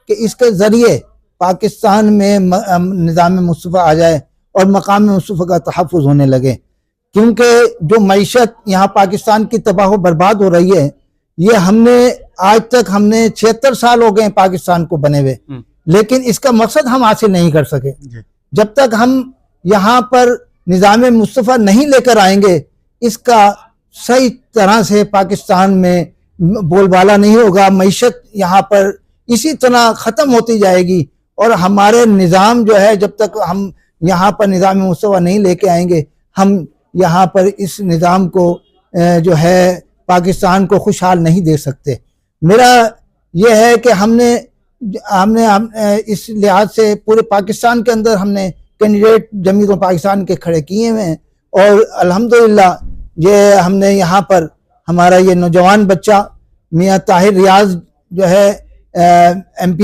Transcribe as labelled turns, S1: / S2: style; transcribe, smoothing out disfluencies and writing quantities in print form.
S1: کہ اس کے ذریعے پاکستان میں نظام مصطفیٰ آ جائے اور مقام مصطفیٰ کا تحفظ ہونے لگے، کیونکہ جو معیشت یہاں پاکستان کی تباہ و برباد ہو رہی ہے، یہ آج تک ہم نے 76 سال ہو گئے پاکستان کو بنے ہوئے، لیکن اس کا مقصد ہم حاصل نہیں کر سکے۔ جب تک ہم یہاں پر نظام مصطفیٰ نہیں لے کر آئیں گے، اس کا صحیح طرح سے پاکستان میں بول بالا نہیں ہوگا، معیشت یہاں پر اسی طرح ختم ہوتی جائے گی، اور ہمارے نظام جو ہے جب تک ہم یہاں پر نظام مصطفیٰ نہیں لے کے آئیں گے، ہم یہاں پر اس نظام کو جو ہے پاکستان کو خوشحال نہیں دے سکتے۔ میرا یہ ہے کہ ہم نے اس لحاظ سے پورے پاکستان کے اندر ہم نے کینڈیڈیٹ جمعیت پاکستان کے کھڑے کیے ہوئے ہیں، اور الحمدللہ یہ ہم نے یہاں پر ہمارا یہ نوجوان بچہ میاں طاہر ریاض جو ہے ایم پی